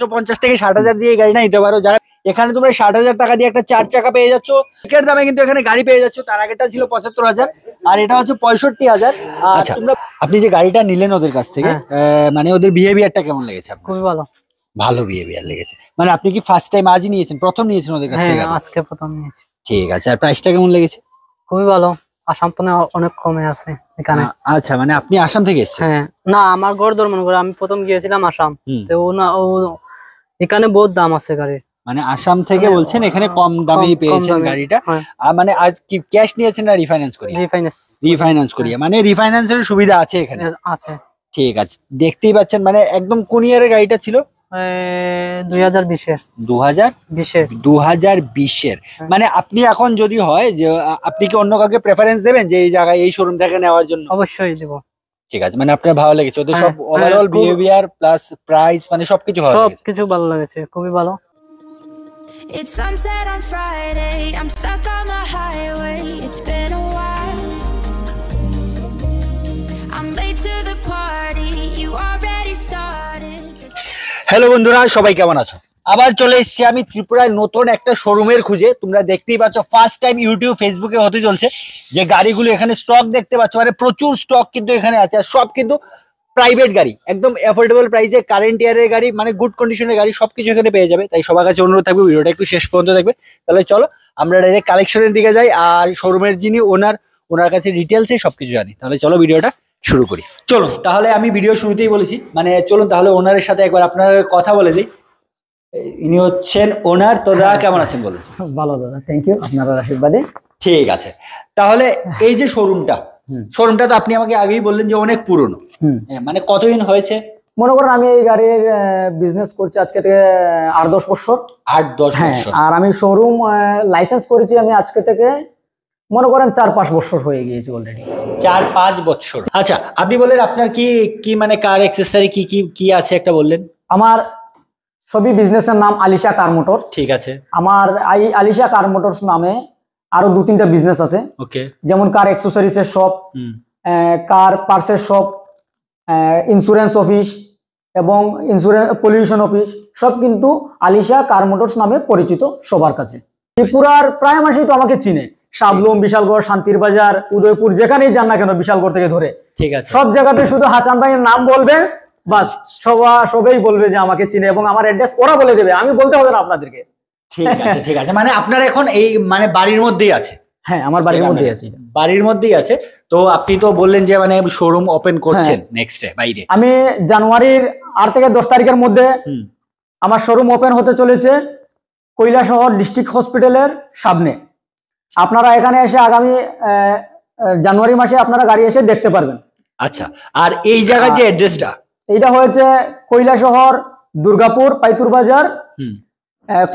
50 থেকে 60,000 দিয়ে গাড়িটা নিতে পারো। যারা এখানে তোমরা 60,000 টাকা দিয়ে একটা 4 চাকা পেয়ে যাচ্ছ, টিকেট দামে কিন্তু এখানে গাড়ি পেয়ে যাচ্ছ। তার আগেটা ছিল 75,000 আর এটা হচ্ছে 65,000। আচ্ছা, তোমরা আপনি যে গাড়িটা নিলেন ওদের কাছ থেকে, মানে ওদের বিহেভিয়ারটা কেমন লেগেছে? খুবই ভালো, ভালো বিহেভিয়ার লেগেছে। মানে আপনি কি ফার্স্ট টাইম আজই নিয়েছেন, প্রথম নিয়েছেন ওদের কাছ থেকে? আজকে প্রথম নিয়েছি। ঠিক আছে, আর প্রাইসটা কেমন লেগেছে? খুবই ভালো, আসাম তো অনেক কমে আছে এখানে। আচ্ছা, মানে আপনি আসাম থেকে এসেছেন? হ্যাঁ, না আমার গড়দর মনে করে আমি প্রথম গিয়েছিলাম আসাম, তো এখানে বহুত দাম আছে গাড়ির। মানে আসাম থেকে বলছেন এখানে কম দামেই পেয়েছেন গাড়িটা। মানে আজ কি ক্যাশ নিয়েছেন না রিফাইন্যান্স করিয়ে? রিফাইন্যান্স করিয়ে, মানে রিফাইন্যান্সের সুবিধা আছে এখানে? আছে। ঠিক আছে, দেখতেই পাচ্ছেন মানে একদম কোন ইয়ারের গাড়িটা ছিল? 2020-এর। 2020-এর। মানে আপনি এখন যদি হয় যে আপনি কি অন্য কাউকে প্রেফারেন্স দেবেন যে এই জায়গায় এই শোরুম থেকে নেওয়ার জন্য? অবশ্যই দেব। ঠিক আছে, মানে আপনার ভালো লেগেছে ওদের সব ওভারঅল বিহেভিয়ার প্লাস প্রাইস, মানে সবকিছু ভালো লেগেছে? সবকিছু ভালো লেগেছে, খুবই ভালো। It's sunset on Friday, I'm stuck on the highway, it's been a while. I'm late to the party, you already started. Hello বন্ধুরা, সবাই কেমন আছো? আবার চলে এসেছি আমি ত্রিপুরায় নতুন একটা শোরুমের খুঁজে। তোমরা দেখতেই পাচ্ছ ফার্স্ট টাইম ইউটিউব ফেসবুকে হতে চলছে যে গাড়িগুলো এখানে স্টক দেখতে পাচ্ছ, মানে প্রচুর স্টক কিন্তু এখানে আছে। আর সব কিন্তু প্রাইভেট গাড়ি, একদম অ্যাফোর্ডেবল প্রাইসে, কারেন্ট ইয়ারের গাড়ি, মানে গুড কন্ডিশনের গাড়ি সবকিছু এখানে পেয়ে যাবে। তাই সবার কাছে অনুরোধ থাকবে ভিডিওটা একটু শেষ পর্যন্ত দেখবে। তাহলে চলো আমরা ডাইরেক্ট কালেকশনের দিকে যাই আর শোরুমের যিনি ওনার কাছে ডিটেলসে সবকিছু জানি। তাহলে চলো ভিডিওটা শুরু করি। চলুন তাহলে, আমি ভিডিও শুরুতেই বলেছি, মানে চলুন তাহলে ওনারের সাথে একবার আপনার কথা বলে যাই। ইনি হচ্ছেন ওনার। তো দাদা কেমন আছেন বলুন? ভালো দাদা, থ্যাংক ইউ আপনার আশীর্বাদে। ঠিক আছে, তাহলে এই যে শোরুমটা তো আপনি আমাকে আগেই বললেন যে অনেক পুরনো, মানে কতদিন হয়েছে? মনে করেন আমি এই গাড়ির বিজনেস করছি আজকে থেকে 8-10 বছর। 8-10 বছর। আর আমি শোরুম লাইসেন্স করেছি আমি আজকে থেকে মনে করেন 4-5 বছর হয়ে গিয়েছে অলরেডি। 4-5 বছর। আচ্ছা, আপনি বললেন আপনার কি মানে কার অ্যাক্সেসরি কি আছে একটা বললেন? আমার সবই বিজনেসের নাম আলিশা কার মোটরস। ঠিক আছে, আমার আলিশা কার মোটরস নামে আরো 2-3টা বিজনেস আছে। ওকে, যেমন কার অ্যাক্সেসরিজের শপ, কার পার্টসের শপ, ইন্স্যুরেন্স অফিস এবং ইন্স্যুরেন্স পলিউশন অফিস, সব কিন্তু আলিশা কার মোটরস নামে পরিচিত সবার কাছে। ত্রিপুরার প্রায় মানুষই তো আমাকে চিনে। সাবলুম, বিশালগড়, শান্তির বাজার, উদয়পুর, যেখানেই যান না কেন, বিশালগড় থেকে ধরে, ঠিক আছে, সব জায়গাতে শুধু হাসান ভাইয়ের নাম বলবেন, বাস সবাই বলবে যে আমাকে চিনে এবং আমার অ্যাড্রেস ওরা বলে দেবে, আমি বলতে হবে না আপনাদেরকে। ঠিক আছে, ঠিক আছে, মানে আপনার এখন এই মানে বাড়ির মধ্যেই আছে? হ্যাঁ, আমার বাড়ির মধ্যেই আছে। বাড়ির মধ্যেই আছে। তো আপনি তো বললেন যে মানে শোরুম ওপেন করছেন নেক্সট ডে বাইরে। আমি জানুয়ারির 8 থেকে 10 তারিখের মধ্যে আমার শোরুম ওপেন হতে চলেছে কৈলাসহর ডিস্ট্রিক্ট হসপিটালের সামনে। আপনারা এখানে এসে আগামী জানুয়ারি মাসে আপনারা গাড়ি এসে দেখতে পারবেন। আচ্ছা, আর এই জায়গায় যে অ্যাড্রেসটা, এইটা হয়েছে কৈলাসহর দুর্গাপুর পাইতুর বাজার।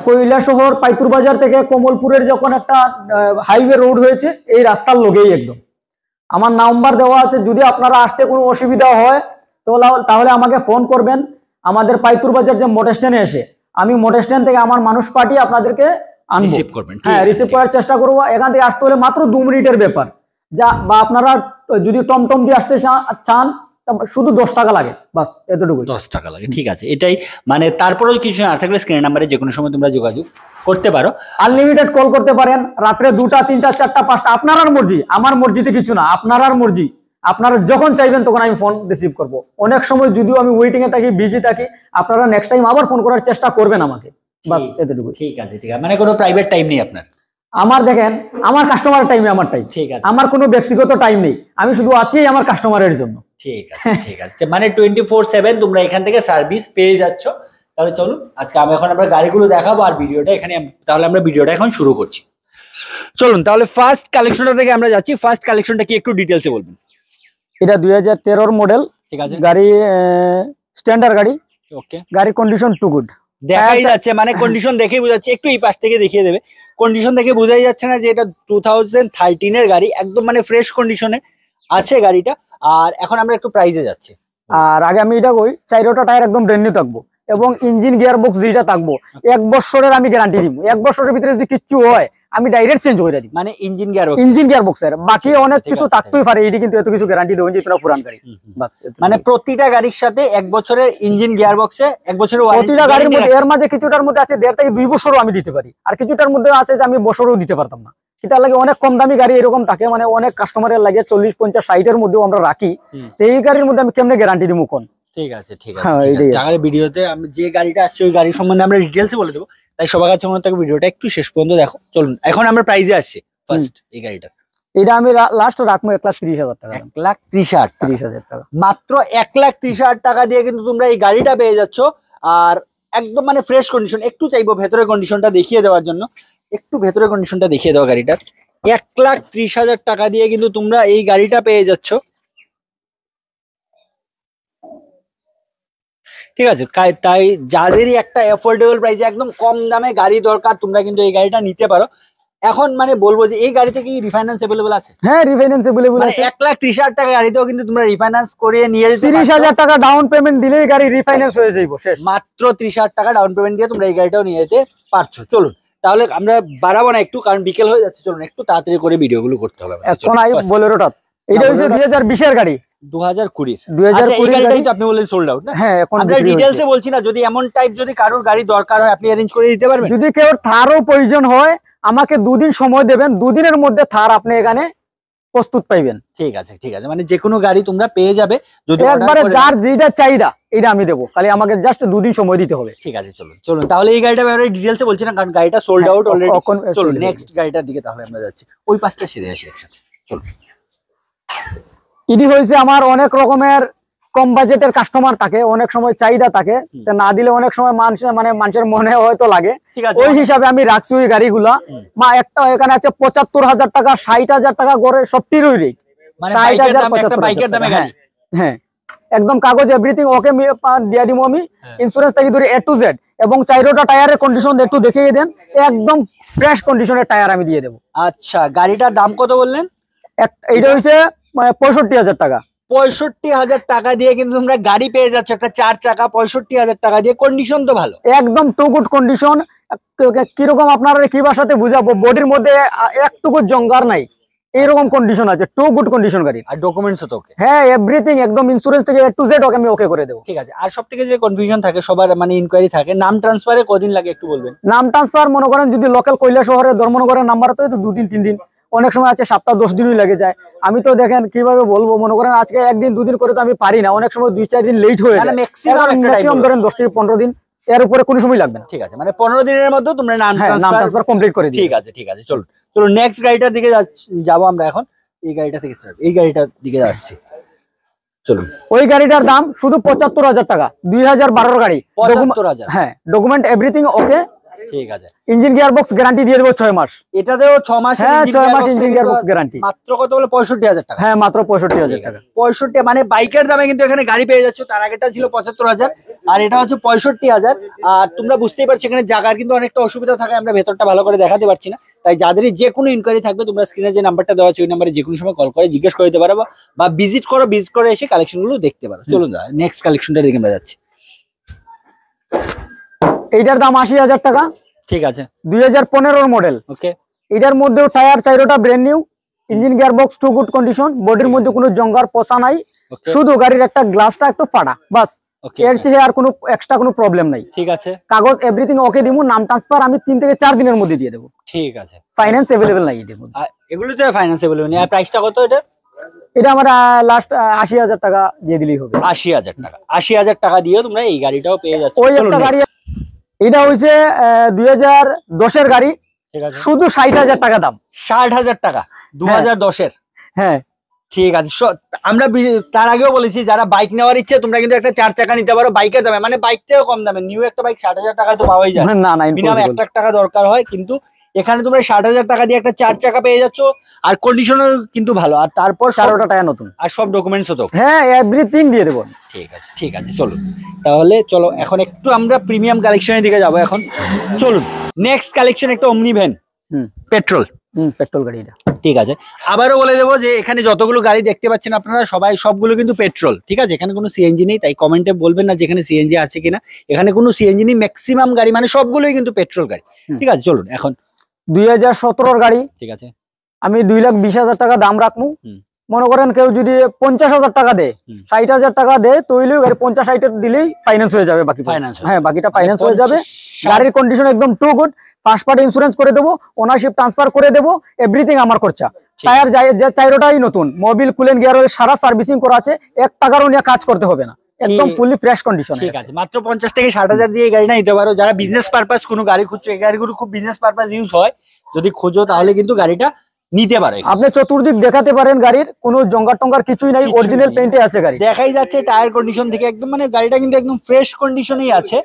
কৈলাসহর পাইতুর বাজার থেকে কমলপুরের যখন একটা হাইওয়ে রোড হয়েছে, এই রাস্তার লগেই একদম। আমার নাম্বার দেওয়া আছে, যদি আপনারা আসতে কোনো অসুবিধা হয় তাহলে আমাকে ফোন করবেন। আমাদের পাইতুর বাজার যে মোটর স্ট্যান্ডে এসে আমি মোটর স্ট্যান্ড থেকে আমার মানুষ পাঠিয়ে আপনাদেরকে রিসিভ করবেন। হ্যাঁ, রিসিভ করার চেষ্টা করবো। এখান থেকে আসতে হলে মাত্র 2 মিনিটের ব্যাপার। বা আপনারা যদি টমটম দিয়ে আসতে চান শুধু 10 টাকা লাগে, বাস এতটুকু। 10 টাকা লাগে, ঠিক আছে। এটাই মানে, তারপরেও কিছু না থাকলে স্ক্রিন নাম্বারে যে কোনো সময় তোমরা যোগাযোগ করতে পারো। আনলিমিটেড কল করতে পারেন, রাত্রে 2টা, 3টা, 4টা, 5টা, আপনার মর্জি। আমার মর্জিতে কিছু না, আপনার মর্জি। আপনারা যখন চাইবেন তখন আমি ফোন রিসিভ করব। অনেক সময় যদিও আমি ওয়েটিং এ থাকি, বিজি থাকি, আপনারা নেক্সট টাইম আবার ফোন করার চেষ্টা করবেন আমাকে, বাস এতটুকু। ঠিক আছে, ঠিক আছে, মানে কোনো প্রাইভেট টাইম নেই আপনার? আমার দেখেন, আমার কাস্টমার টাইমে আমার টাইম, ঠিক আছে, আমার কোনো ব্যক্তিগত টাইম নেই। আমি শুধু আছি আমার কাস্টমারের জন্য। ঠিক আছে, ঠিক আছে, মানে 24/7 তোমরা এখান থেকে সার্ভিস পেয়ে যাচ্ছ। তাহলে চলুন আজকে আমরা গাড়িগুলো দেখাবো আর ভিডিওটা এখানে, তাহলে আমরা ভিডিওটা এখন শুরু করছি। চলুন তাহলে ফার্স্ট কালেকশনটা থেকে আমরা যাচ্ছি। ফার্স্ট কালেকশনটা কি একটু ডিটেইলসে বলবেন? এটা 2013 মডেল, ঠিক আছে, গাড়ি স্ট্যান্ডার্ড গাড়ি। ওকে, গাড়ি কন্ডিশন টু গুড দেখাই যাচ্ছে, মানে কন্ডিশন দেখেই বোঝা যাচ্ছে। একটু এই পাশ থেকে দেখিয়ে দেবে। কন্ডিশন দেখে বোঝাই যাচ্ছে না যে এটা 2013 এর গাড়ি, একদম মানে ফ্রেশ কন্ডিশনে আছে গাড়িটা। আর এখন আমরা একটু প্রাইসে যাচ্ছি। আর আগে আমি এটা কই, 4টা টায়ার একদম ব্র্যান্ড নিউ থাকবো এবং ইঞ্জিন গিয়ার বক্স যেটা থাকবো 1 বছরের আমি গ্যারান্টি দিব। 1 বছরের ভিতরে যদি কিচ্ছু হয় আমি ডাইরেক্ট চেঞ্জ করে দিই, মানে ইঞ্জিন গিয়ার বক্সের বাকি অনেক কিছু থাকতেই পারে, এটি কিন্তু এত কিছু গ্যারান্টি দেবেন যে তোরা পুরান গাড়ি। মানে প্রতিটা গাড়ির সাথে 1 বছরের ইঞ্জিন গিয়ার বক্সে 1 বছরের প্রতিটা গাড়ির মধ্যে, এর মাঝে কিছুটার মধ্যে আছে 1.5 থেকে 2 বছরও আমি দিতে পারি, আর কিছুটার মধ্যে আছে যে আমি বছরও দিতে পারতাম না। কিন্তু লাগে অনেক কম দামি গাড়ি এরকম থাকে, মানে অনেক কাস্টমারের লাগে 40, 50, 60 এর মধ্যেও আমরা রাখি। তো এই গাড়ির মধ্যে আমি কেমনে গ্যারান্টি দিব কোন? ঠিক আছে আগামী ভিডিওতে আমি যে গাড়িটা আসছে ওই গাড়ির সম্বন্ধে আমরা ডিটেইলসে বলে দেবো, তাই সবার কাছে মনে থাকে ভিডিওটা একটু শেষ পর্যন্ত দেখো। চলুন এখন আমরা প্রাইজে আসছি। ফার্স্ট এই গাড়িটা, এটা আমি লাস্ট রাখবো 1,30,000 টাকা। 1,30,000 টাকা, মাত্র 1,30,000 টাকা দিয়ে কিন্তু তোমরা এই গাড়িটা পেয়ে যাচ্ছ। আর একদম মানে ফ্রেশ কন্ডিশন। একটু চাইবো ভেতরের কন্ডিশনটা দেখিয়ে দেওয়ার জন্য, একটু ভেতরের কন্ডিশনটা দেখিয়ে দেওয়া গাড়িটার। 1,30,000 টাকা দিয়ে কিন্তু তোমরা এই গাড়িটা পেয়ে যাচ্ছ। ঠিক আছে, তাই যাদেরই একটা অ্যাফোর্ডেবল প্রাইসে একদম কম দামে গাড়ি দরকার তোমরা কিন্তু এই গাড়িটা নিতে পারো। এখন মানে বলবো যে এই গাড়িতে কি রিফাইন্যান্স अवेलेबल আছে? হ্যাঁ, রিফাইন্যান্স अवेलेबल আছে। 1,30,000 টাকা গাড়িতেও কিন্তু তোমরা রিফাইন্যান্স করে নিয়ে যেতে পারো। 30,000 টাকা ডাউন পেমেন্ট দিলেই গাড়ি রিফাইন্যান্স হয়ে যাইবো শেষ। মাত্র 30,000 টাকা ডাউন পেমেন্ট দিয়ে তোমরা এই গাড়িটাও নিয়ে যেতে পারছো। চলুন তাহলে আমরা বাড়াবো না একটু, কারণ বিকেল হয়ে যাচ্ছে। চলুন একটু তাড়াতাড়ি করে ভিডিওগুলো করতে হবে। এখন আই বোলেরোটা, এটা হচ্ছে 2020 এর গাড়ি, 2020 আচ্ছা, এই গাড়িটাই তো আপনি বললেন সোল্ড আউট না? হ্যাঁ, এখন আমরা ডিটেইলসে বলছি না। যদি এমন টাইপ যদি কারোর গাড়ি দরকার হয় আপনি অ্যারেঞ্জ করে দিতে পারবেন। যদি কেউ থারও প্রয়োজন হয় আমাকে 2 দিন সময় দেবেন, 2 দিনের মধ্যে থার আপনি এখানে প্রস্তুত পাইবেন। ঠিক আছে মানে যে কোনো গাড়ি তোমরা পেয়ে যাবে। যদি একবারে যার যেটা চাহিদা এটা আমি দেবো, খালি আমাকে জাস্ট 2 দিন সময় দিতে হবে। ঠিক আছে চলুন তাহলে এই গাড়িটা ব্যাপারে ডিটেইলসে বলছি না, কারণ গাড়িটা সোল্ড আউট অলরেডি। চলুন নেক্সট গাড়িটার দিকে তাহলে আমরা যাচ্ছি। ওই পাশটা সেরে আসি একসাথে। চলুন, এটি হয়েছে আমার অনেক রকমের কম বাজেটের কাস্টমার থাকে, অনেক সময় চাহিদা থাকে, না দিলে অনেক সময় মানুষের মনে হয়তো লাগে। ওই হিসাবে আমি রাখছি ওই গাড়িগুলা। একটা এখানে আছে 75,000 টাকা, 60,000 টাকা করে সবটিরই রেট, 60,000 হ্যাঁ একদম কাগজ এভরিথিং ওকে দিয়ে দিব আমি। ইন্স্যুরেন্স থেকে ধরে A to Z, এবং 4টা টায়ারের কন্ডিশন একটু দেখিয়ে দেন, একদম ফ্রেশ কন্ডিশনের টায়ার আমি দিয়ে দেবো। আচ্ছা, গাড়িটার দাম কত বললেন? এইটা হচ্ছে 65,000 টাকা। 65,000 টাকা দিয়ে কিন্তু তোমরা গাড়ি পেয়ে যাচ্ছ, একটা 4 চাকা 65,000 টাকা দিয়ে। কন্ডিশন তো ভালো, একদম টু গুড কন্ডিশন। কিরকম আপনারা কি ভাষাতে বুঝাবো, বডির মধ্যে একটুকু জঙ্গার নাই, এইরকম কন্ডিশন আছে, টু গুড কন্ডিশন গাড়ি। আর ডকুমেন্টস তো ওকে? হ্যাঁ, এভরিথিং একদম ইন্স্যুরেন্স থেকে A to Z ওকে আমি ওকে করে দেবো। ঠিক আছে। আর সবথেকে যে কনফিউশন থাকে সবার, মানে ইনকোয়ারি থাকে, নাম ট্রান্সফারে কদিন লাগে একটু বলবেন? নাম ট্রান্সফার মনে করেন যদি লোকাল কৈলা শহরে ধর্মনগরের নাম্বার তো 2 দিন 3 দিন, অনেক সময় আছে 7-10 দিনই লেগে যায়। আমি তো দেখেন কিভাবে বলবো, মনে করেন আজকে 1 দিন 2 দিন করে তো আমি পারি না, অনেক সময় 2-4 দিন লেট হয়ে যায়। ম্যাক্সিমাম ধরেন 10 থেকে 15 দিন, এর উপরে কোনো সময় লাগবে না। ঠিক আছে, মানে 15 দিনের মধ্যে তোমরা নাম ট্রান্সফার কমপ্লিট করে দিই। ঠিক আছে চলুন নেক্সট গাড়িটার দিকে যাবো আমরা এখন। এই গাড়িটা থেকে স্টার্ট, এই গাড়িটার দিকে যাচ্ছি। চলুন, ওই গাড়িটার দাম শুধু 75,000 টাকা, 2012 গাড়ি। 75,000? হ্যাঁ, ডকুমেন্ট এভরিথিং ওকে। ঠিক আছে। ইঞ্জিন গিয়ার বক্স গ্যারান্টি দিয়ে দেবো 6 মাস। এটাতেও 6 মাস? হ্যাঁ, 6 মাস ইঞ্জিন গিয়ার বক্স গ্যারান্টি। মাত্র কত বলে? 65,000 টাকা? হ্যাঁ, মাত্র 65,000 টাকা। 65, মানে বাইকের দামে কিন্তু এখানে গাড়ি পেয়ে যাচ্ছ। তার আগেটা ছিল 75,000 আর এটা হচ্ছে 65,000। আর তোমরা বুঝতেই পারছো এখানে জায়গার কিন্তু অনেকটা অসুবিধা থাকে, আমরা ভেতরটা ভালো করে দেখাতে পারছি না। তাই যাদেরই যে কোনো ইনকোয়ারি থাকবে তোমরা স্ক্রিনে যে নাম্বারটা দেওয়া আছে ওই নাম্বারে যে কোনো সময় কল করে জিজ্ঞেস করে দিতে পারো, বা ভিজিট করে এসে কালেকশনগুলো দেখতে পারো। চলুন নেক্সট কালেকশনটার দিকে আমরা যাচ্ছি। এইটার দাম 80,000 টাকা। ঠিক আছে। 2015 মডেল। ওকে। এটার মধ্যেও টায়ার 4টা brand new, engine gear box too good condition, বডির মধ্যে কোনো জঙ্গার পচা নাই, শুধু গাড়ির একটা গ্লাসটা একটু ফাটা, বাস। এর চেয়ে আর কোনো এক্সট্রা কোনো প্রবলেম নাই। ঠিক আছে। কাগজ এভরিথিং ওকে দিব। নাম ট্রান্সফার আমি 3 থেকে 4 দিনের মধ্যে দিয়ে দেবো। ঠিক আছে। ফাইন্যান্স अवेलेबल নাই এর মধ্যে? এগুলোতে ফাইন্যান্স अवेलेबल নেই। আর প্রাইসটা কত এটা? এটা আমার লাস্ট 80,000 টাকা দিয়ে দিলেই হবে। 80,000 টাকা? 80,000 টাকা দিয়ে তোমরা এই গাড়িটাও পেয়ে যাচ্ছ। ওই একটা গাড়ি, এটা হইছে 2010 এর গাড়ি, শুধু 60,000 টাকা দাম। 60,000 টাকা 2010 এর? হ্যাঁ। ঠিক আছে। আমরা তার আগেও বলেছি যারা বাইক নেওয়ার ইচ্ছে তোমরা কিন্তু একটা 4 চাকা নিতে পারো বাইকের দামে, মানে বাইক থেকেও কম দামে। নিউ একটা বাইক 60,000 টাকায় তো পাওয়াই যায় না, মিনিমাম 1 লাখ টাকা দরকার হয়, কিন্তু এখানে তোমরা 60,000 টাকা দিয়ে একটা 4 চাকা পেয়ে যাচ্ছ। আর কন্ডিশনও কিন্তু ভালো, আর তারপর 4টা টায়ার নতুন, আর সব ডকুমেন্টসও তো? হ্যাঁ, এভরিথিং দিয়ে দেবো। ঠিক আছে চলো এখন একটু আমরা প্রিমিয়াম কালেকশনের দিকে যাবো এখন। চলুন নেক্সট কালেকশন একটা ওমনি ভ্যান, পেট্রোল গাড়ি এটা। ঠিক আছে, আবারও বলে দেবো যে এখানে যতগুলো গাড়ি দেখতে পাচ্ছেন আপনারা সবগুলো কিন্তু পেট্রোল। ঠিক আছে, এখানে কোনো সিএনজি নেই, তাই কমেন্টে বলবেন না যেখানে সিএনজি আছে কিনা। এখানে কোনো সিএনজি নেই, ম্যাক্সিমাম গাড়ি মানে সবগুলোই কিন্তু পেট্রোল গাড়ি। ঠিক আছে, চলুন এখন 2017 গাড়ি, ঠিক আছে, আমি 2,20,000 টাকা দাম রাখবো। মনে করেন কেউ যদি 50,000 টাকা দেয়, 60,000 টাকা দেয়, তৈলেও গাড়ি 50-60 দিলেই ফাইন্যান্স হয়ে যাবে। বাকি হ্যাঁ, বাকিটা ফাইন্যান্স হয়ে যাবে। গাড়ির কন্ডিশন একদম too good. First party insurance করে দেবো, ওনারশিপ ট্রান্সফার করে দেবো, এভরিথিং আমার খরচা। টায়ার চাইরোটাই নতুন, মোবিল কুলেন গিয়ার সারা সার্ভিসিং করা আছে, 1 টাকারও নিয়ে কাজ করতে হবে না, একদম ফুলি ফ্রেশ কন্ডিশন। ঠিক আছে, মাত্র 50 থেকে 60,000 দিয়ে এই গাড়িটা নিতে পারো। যারা বিজনেস পারপাস কোনো গাড়ি খুঁজছো, এই গাড়িগুলো খুব বিজনেস পারপাস ইউজ হয়, যদি খোঁজো তাহলে কিন্তু গাড়িটা নিতে পারো। আপনি চতুর্দিক দেখাতে পারেন, গাড়ির কোনো জঙ্গার টঙ্গার কিছুই নাই, অরিজিনাল পেইন্টে আছে গাড়ি। দেখাই যাচ্ছে টায়ার কন্ডিশন থেকে একদম, মানে গাড়িটা কিন্তু একদম ফ্রেশ কন্ডিশনেই আছে।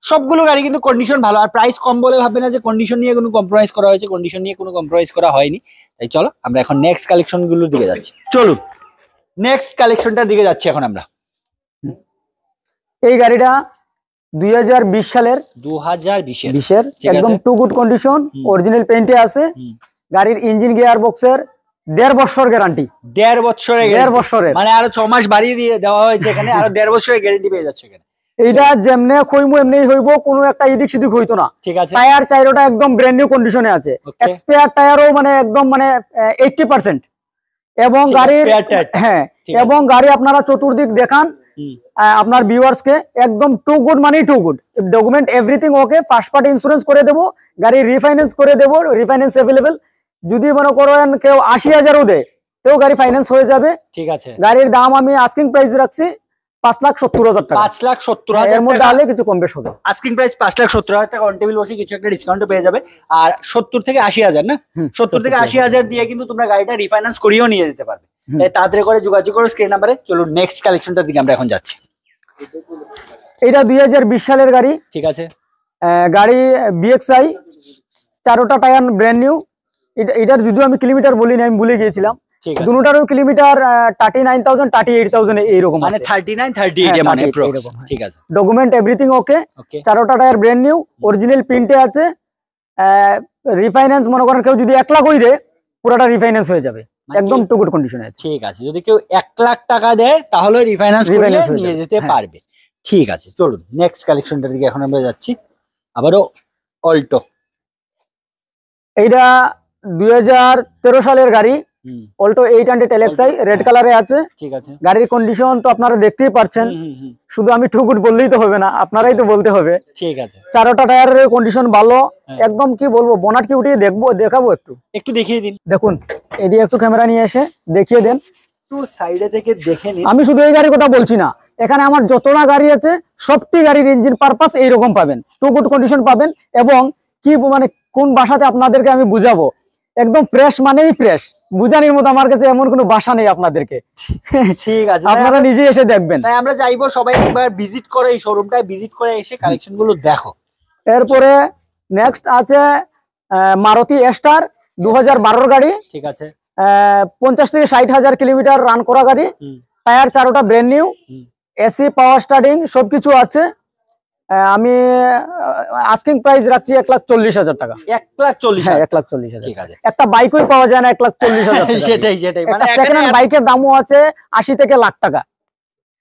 সবগুলো গাড়ি কিন্তু কন্ডিশন ভালো, আর প্রাইস কম বলে ভাববে না যে কন্ডিশন নিয়ে কোনো কম্প্রোমাইজ করা হয়েছে। কন্ডিশন নিয়ে কোনো কম্প্রোমাইজ করা হয়নি। তাই চলো আমরা এখন নেক্সট কালেকশন গুলোর দিকে যাচ্ছি। চলুন নেক্সট কালেকশনটার দিকে যাচ্ছি এখন আমরা। এই গাড়িটা 2020 সালের 2020-এর একদম টু গুড কন্ডিশন, অরিজিনাল পেইন্টে আছে। গাড়ির ইঞ্জিন গিয়ার বক্সের 1.5 বছর গ্যারান্টি। 1.5 বছরের 1.5 বছরের, মানে আরো 6 মাস বাড়িয়ে দিয়ে দেওয়া হয়েছে এখানে, আরো 1.5 বছরের গ্যারান্টি পেয়ে যাচ্ছে এখানে। এইটা যেমনে কইমু এমনি হইব, কোনো একটা এদিক সেদিক হইতো না। ঠিক আছে, টায়ার চাইরোটা একদম ব্র্যান্ড নিউ কন্ডিশনে আছে, এক্সপায়ার টায়ারও মানে একদম মানে 80%। এবং গাড়ির হ্যাঁ, এবং গাড়ি আপনারা চতুর্দিক দেখান আপনার ভিউয়ার্স কে, একদম টু গুড মানে too good. Document everything okay, first party insurance করে দেবো, গাড়ি রিফাইন্যান্স করে দেবো, রিফাইন্যান্স अवेलेबल। যদি মনে করেন কেউ 80,000ও দেয়, তেও গাড়ি ফাইন্যান্স হয়ে যাবে। ঠিক আছে, গাড়ির দাম আমি আস্কিং প্রাইস রাখছি 5,70,000 টাকা। 5,70,000 এর মধ্যে আলে কিছু কম বেশ হবে। আস্কিং প্রাইস 5,70,000 টাকা, অন টেবিল বসে কিছু একটা ডিসকাউন্ট পেয়ে যাবে। আর 70 থেকে 80,000 না, 70 থেকে 80,000 দিয়ে কিন্তু তোমরা গাড়িটা রিফাইন্যান্স করিয়েও নিয়ে যেতে পারবে। তাই তাড়াতাড়ি করে যোগাযোগ করো স্ক্রিন নাম্বারে। চলুন নেক্সট কালেকশনটার দিকে আমরা এখন যাচ্ছি। এটা 2020 সালের গাড়ি। ঠিক আছে, গাড়ি BXI, 4টা টায়ার ব্র্যান্ড নিউ। এটার যদিও আমি কিলোমিটার বলিনি, আমি ভুলে গিয়েছিলাম। দুটোটারও কিলোমিটার 39,000 38,000 এইরকম, মানে 39 38 মানে অ্যাপ্রক্স। ঠিক আছে, ডকুমেন্ট এভরিথিং ওকে। 4টা টায়ার ব্র্যান্ড নিউ, অরিজিনাল প্রিন্টে আছে। রিফাইন্যান্স মনে করেন কেউ যদি 1 লাখ হই দেয়, পুরোটা রিফাইন্যান্স হয়ে যাবে, একদম টু গুড কন্ডিশনে আছে। ঠিক আছে, যদি কেউ 1 লাখ টাকা দেয় তাহলে রিফাইন্যান্স করে নিয়ে যেতে পারবে। ঠিক আছে, চলুন নেক্সট কালেকশনটার দিকে এখন আমরা যাচ্ছি। আবারও অল্টো। এইটা 2013 সালের গাড়ি, অল্টো 800 LXI, রেড কালারে আছে। ঠিক আছে, গাড়ির কন্ডিশন তো আপনারা দেখতেই পাচ্ছেন, শুধু আমি টু গুড বললেই তো হবে না, আপনারাই তো বলতে হবে। ঠিক আছে, 4টা টায়ারের কন্ডিশন ভালো, একদম কি বলবো, বোনাট কি উঠিয়ে দেখাবো, একটু দেখিয়ে দিন। দেখুন, এদিকে একটু ক্যামেরা নিয়ে এসে দেখিয়ে দেন, একটু সাইডে থেকে দেখে নিন। আমি শুধু এই গাড়ির কথা বলছি না, এখানে আমার যতটা গাড়ি আছে সবটি গাড়ির ইঞ্জিন পারপাস এইরকম পাবেন, টু গুড কন্ডিশন পাবেন। এবং কি মানে কোন ভাষাতে আপনাদেরকে আমি বুঝাবো, একদম ফ্রেশ মানেই ফ্রেশ, বুঝানির মতো আমার কাছে এমন কোনো ভাষা নেই আপনাদেরকে। ঠিক আছে, আপনারা নিজেই এসে দেখবেন। তাই আমরা চাইবো সবাই একবার ভিজিট করে, এই শোরুমটায় ভিজিট করে এসে কালেকশন গুলো দেখো। এরপরে নেক্সট আছে মারুতি এস্টার, 2012 গাড়ি। ঠিক আছে, 50 থেকে 60,000 কিলোমিটার রান করা গাড়ি। টায়ার 4টা brand new, AC power starting সবকিছু আছে। আমি আস্কিং প্রাইস রাখছি 1,40,000 টাকা। 1,40,000? 1,40,000। ঠিক আছে, একটা বাইকই পাওয়া যায় না 1,40,000। সেটাই মানে সেকেন্ড হ্যান্ড বাইকের দামও আছে 80 থেকে লাখ টাকা,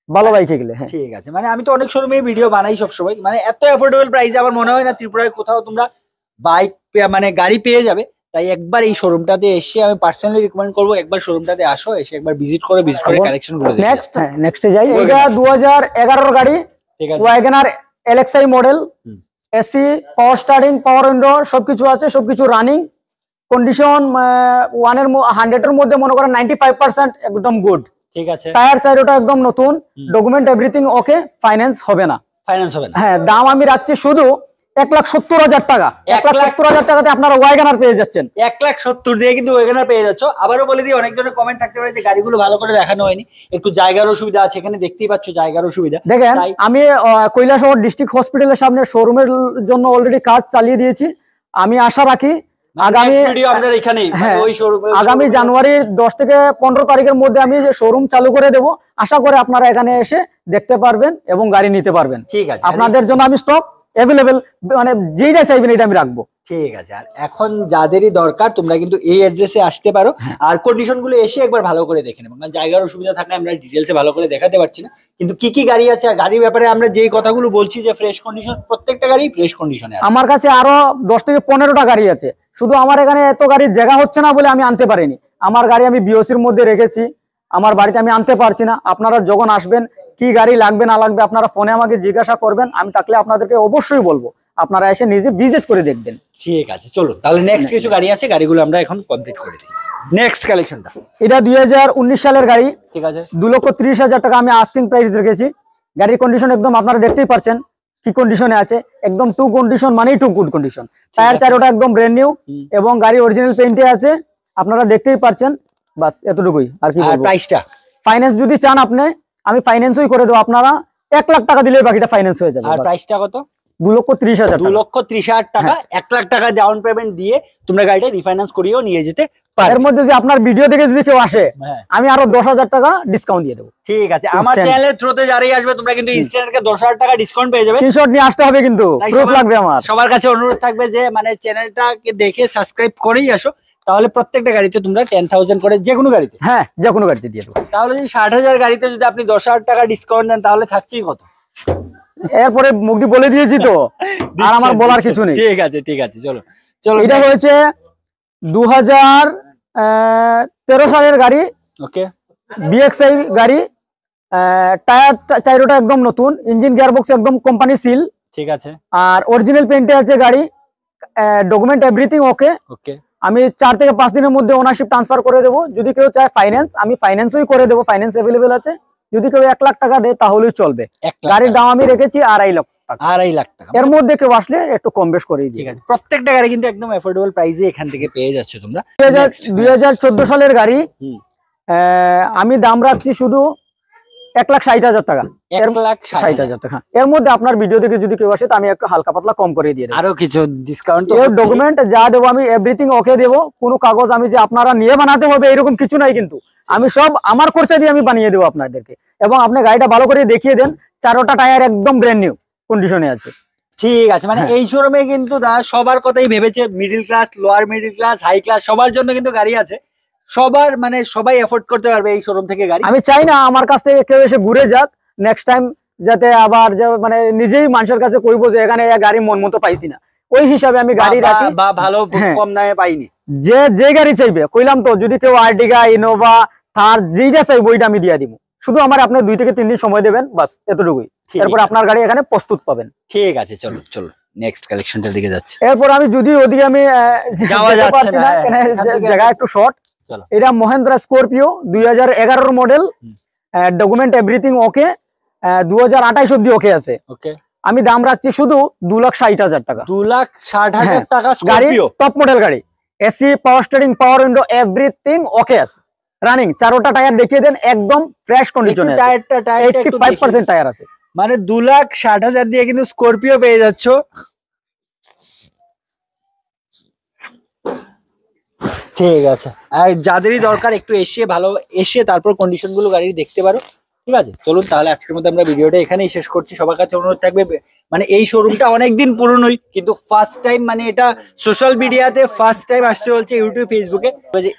ভালো বাইকে গেলে। ঠিক আছে, মানে আমি তো অনেক শোরুমে ভিডিও বানাই সবসময়, মানে এত অ্যাফোর্ডেবল প্রাইসে আমার মনে হয় না ত্রিপুরায় কোথাও তোমরা বাইক মানে গাড়ি পেয়ে যাবে। তাই একবার এই শোরুমটাতে এসে আমি পার্সোনালি রিকমেন্ড করবো, একবার শোরুমটাতে আসো, এসে একবার ভিজিট করে কালেকশন গুলো দেখো। নেক্সট যাই, এটা 2011 গাড়ি, WagonR LXI model, AC power starting power window সবকিছু আছে, সবকিছু রানিং কন্ডিশন 100 এর মধ্যে মনে করেন 95% একদম গুড। ঠিক আছে, টায়ার চাইরোটা একদম নতুন, ডকুমেন্ট এভরিথিং ওকে, ফাইন্যান্স হবে না। হ্যাঁ, দাম আমি রাখছি শুধু 1,70,000 টাকা। 1,70,000 টাকাতে আপনারা ওয়াগনার পেয়ে যাচ্ছেন। 1,70,000 দিয়ে কিন্তু ওয়াগনার পেয়ে যাচ্ছ। আবারও বলে দিই, অনেকজনের কমেন্ট থাকতে পারে যে গাড়িগুলো ভালো করে দেখানো হয়নি, একটু জায়গার অসুবিধা আছে। এখানে দেখতেই পাচ্ছ জায়গার অসুবিধা। দেখেন, আমি কৈলাসহর ডিস্ট্রিক্ট হসপিটালের সামনে শোরুমের জন্য অলরেডি কাজ চালিয়ে দিয়েছি। আমি আশা রাখি আগামী জানুয়ারির 10 থেকে 15 তারিখের মধ্যে আমি শোরুম চালু করে দেব। আশা করে আপনারা এখানে এসে দেখতে পারবেন এবং গাড়ি নিতে পারবেন। ঠিক আছে, আপনাদের জন্য আমি স্টক অ্যাভেলেবেল, মানে যেইটা চাইবেন এটা আমি রাখবো। ঠিক আছে, আর এখন যাদেরই দরকার তোমরা কিন্তু এই অ্যাড্রেসে আসতে পারো, আর কন্ডিশন গুলো এসে একবার ভালো করে দেখে নেবো। কারণ জায়গার অসুবিধা থাকলে আমরা ডিটেলসে ভালো করে দেখাতে পারছি না, কিন্তু কি কি গাড়ি আছে আর গাড়ির ব্যাপারে আমরা যেই কথাগুলো বলছি যে ফ্রেশ কন্ডিশন, প্রত্যেকটা গাড়ি ফ্রেশ কন্ডিশনে আছে। আমার কাছে আরো 10 থেকে 15টা গাড়ি আছে, শুধু আমার এখানে এত গাড়ির জায়গা হচ্ছে না বলে আমি আনতে পারিনি। আমার গাড়ি আমি বিওসির মধ্যে রেখেছি, আমার বাড়িতে আমি আনতে পারছি না। আপনারা যখন আসবেন, কি গাড়ি লাগবে না লাগবে আপনারা ফোনে আমাকে জিজ্ঞাসা করবেন, আমি থাকলে আপনাদেরকে অবশ্যই বলবো, আপনারা এসে নিজে ভিজিট করে দেখবেন। ঠিক আছে, চলুন তাহলে নেক্সট কিছু গাড়ি আছে, গাড়িগুলো আমরা এখন কমপ্লিট করে দিই। নেক্সট কালেকশনটা এটা 2019 সালের গাড়ি, ঠিক আছে। 2,30,000 টাকা আমি আস্কিং প্রাইস রেখেছি। গাড়ির কন্ডিশন একদম আপনারা দেখতেই পাচ্ছেন কি কন্ডিশনে আছে, একদম টু কন্ডিশন মানেই টু গুড কন্ডিশন। টায়ার চারোটা একদম ব্র্যান্ড নিউ এবং গাড়ি অরিজিনাল পেইন্টে আছে, আপনারা দেখতেই পাচ্ছেন। বাস এতটুকুই, আর কি বলবো। প্রাইসটা ফাইন্যান্স যদি চান আপনি, আমি ফাইন্যান্সই করে দেবো, আপনারা 1 লাখ টাকা দিলে বাকিটা ফাইন্যান্স হয়ে যাবে। আর প্রাইসটা কত? 2,30,000 2,30,000 টাকা। 1 লাখ টাকা ডাউন পেমেন্ট দিয়ে তোমরা গাড়িটা রিফাইন্যান্স করিয়েও নিয়ে যেতে পারবে। এর মধ্যে যে আপনার ভিডিও দেখে যদি কেউ আসে, আমি আরো 10,000 টাকা ডিসকাউন্ট দিয়ে দেবো। ঠিক আছে, আমার চ্যানেলের থ্রুতে যারাই আসবে তোমরা কিন্তু ইনস্ট্যান্টকে 10,000 টাকা ডিসকাউন্ট পেয়ে যাবে। স্ক্রিনশট নিয়ে আসতে হবে, কিন্তু প্রুফ লাগবে আমার। সবার কাছে অনুরোধ থাকবে যে মানে চ্যানেলটাকে দেখে সাবস্ক্রাইব করেই আসো, তাহলে প্রত্যেকটা গাড়িতে তোমরা 10,000 করে, যে কোনো গাড়িতে, হ্যাঁ যে কোনো গাড়িতে দিয়ে দেবো। তাহলে যদি 60,000 গাড়িতে যদি আপনি 10,000 টাকা ডিসকাউন্ট দেন তাহলে থাকছেই কত? এরপরে মুখটি বলে দিয়েছি তো, আর আমার বলার কিছু নেই। ঠিক আছে, ঠিক আছে, চলো চলো। এটা হয়েছে 2013 সালের গাড়ি, ওকে। বিএক্সআই গাড়ি, টায়ার চাইরোটা একদম নতুন, ইঞ্জিন গিয়ারবক্স একদম কোম্পানি সিল, ঠিক আছে। আর অরিজিনাল পেইন্টে আছে গাড়ি, ডকুমেন্ট এভরিথিং ওকে। ওকে, আমি 4 থেকে 5 দিনের মধ্যে ওনারশিপ ট্রান্সফার করে দেবো। যদি কেউ চায় ফাইন্যান্স, আমি ফাইন্যান্সই করে দেবো, ফাইন্যান্স অ্যাভেলেবেল আছে। যদি কেউ 1 লাখ টাকা দেয় তাহলেই চলবে। গাড়ির দাম আমি রেখেছি 2.5 লাখ টাকা। 2.5 লাখ টাকা। এর মধ্যে কেউ আসলে একটু কম বেশ করে দিই। ঠিক আছে, প্রত্যেকটা গাড়ি কিন্তু একদম অ্যাফোর্ডেবল প্রাইসে এখান থেকে পেয়ে যাচ্ছে তোমরা। 2014 সালের গাড়ি, আমি দাম রাখছি শুধু 1,60,000 টাকা। 1,60,000 টাকা। এর মধ্যে আপনার ভিডিও দেখে যদি কেউ আসে তো আমি একটু হালকা পাতলা কম করে দিয়ে দেবো। আরো কিছু ডিসকাউন্ট, ডকুমেন্ট যা দেবো আমি এভরিথিং ওকে দেবো। কোনো কাগজ আমি যে আপনারা নিয়ে বানাতে হবে এরকম কিছু নাই, কিন্তু আমি সব আমার খরচা দিয়ে আমি বানিয়ে দেবো আপনাদেরকে। এবং আপনি গাড়িটা ভালো করে দেখিয়ে দেন, চারোটা টায়ার একদম ব্র্যান্ড নিউ কন্ডিশনে আছে। ঠিক আছে, মানে এই শোরুমে কিন্তু সবার কথাই ভেবেছে, middle class, lower middle class, high class সবার জন্য কিন্তু গাড়ি আছে। সবার মানে সবাই এফোর্ড করতে পারবে এই শোরুম থেকে গাড়ি। আমি চাই না আমার কাছ থেকে কেউ এসে ঘুরে যাক, নেক্সট টাইম যাতে আবার মানে নিজেই মানুষের কাছে কইবো যে এখানে গাড়ি মন মতো পাইছি না, ওই হিসাবে আমি গাড়ি রাখি বা ভালো কম দামে পাইনি। যে গাড়ি চাইবে, কইলাম তো, যদি কেউ আর্টিগা, ইনোভা, থার যেটা চাইবো ওইটা আমি দিয়ে দিব। শুধু আমার আপনার 2 থেকে 3 দিন সময় দেবেন, বাস এতটুকুই। এরপর আপনার গাড়ি এখানে প্রস্তুত পাবেন। ঠিক আছে, চলো চলো নেক্সট কালেকশনটার দিকে যাচ্ছি। এরপর আমি যদি ওদিকে আমি যাওয়া যাচ্ছে না, জায়গা একটু শর্ট। এটা Mahindra Scorpio 2011 model, document everything ওকে, 2028 অব্দি ওকে আছে। ওকে, আমি দাম রাখছি শুধু 2,60,000 টাকা। 2,60,000 টাকা গাড়ি, স্করপিও টপ মডেল গাড়ি, এসি, পাওয়ার স্টিয়ারিং, পাওয়ার উইন্ডো, এভরিথিং ওকে আছে, রানিং। চারোটা টায়ার দেখিয়ে দেন, একদম ফ্রেশ কন্ডিশনে আছে। টায়ারটা 85% টায়ার আছে। মানে 2,60,000 দিয়ে কিন্তু স্করপিও পেয়ে যাচ্ছ। ঠিক আছে, আর যাদেরই দরকার একটু এসে তারপর কন্ডিশন গুলো গাড়ি দেখতে পারো। ঠিক আছে, চলুন তাহলে আজকের মধ্যে আমরা ভিডিওটা এখানেই শেষ করছি। সবার কাছে অনুরোধ থাকবে, মানে এই শোরুমটা অনেকদিন পুরনোই, কিন্তু ফার্স্ট টাইম, মানে এটা সোশ্যাল মিডিয়াতে ফার্স্ট টাইম আসতে চলছে, ইউটিউব, ফেসবুকে।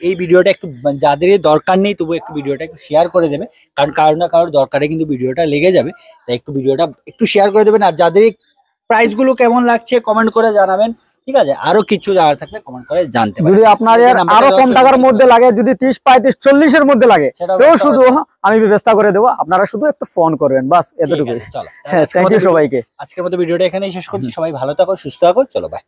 এই ভিডিওটা একটু যাদেরই দরকার নেই তবু একটু ভিডিওটা একটু শেয়ার করে দেবে, কারণ কারোর না কারোর দরকারে কিন্তু ভিডিওটা লেগে যাবে। তাই একটু ভিডিওটা একটু শেয়ার করে দেবেন। আর যাদেরই প্রাইস গুলো কেমন লাগছে কমেন্ট করে জানাবেন। ঠিক আছে, আরো কিছু জানার থাকলে কমেন্ট করে জানতে পারেন। যদি আপনাদের আরো কম টাকার মধ্যে লাগে, যদি 30, 35, 40 এর মধ্যে লাগে, তো শুধু আমি ব্যবস্থা করে দেবো। আপনারা শুধু একটু ফোন করবেন, বাস এতটুকুই। চলো, থ্যাংক ইউ সবাইকে। আজকের মতো ভিডিওটা এখানেই শেষ করছি। সবাই ভালো থাকো, সুস্থ থাকো, চলো বাই।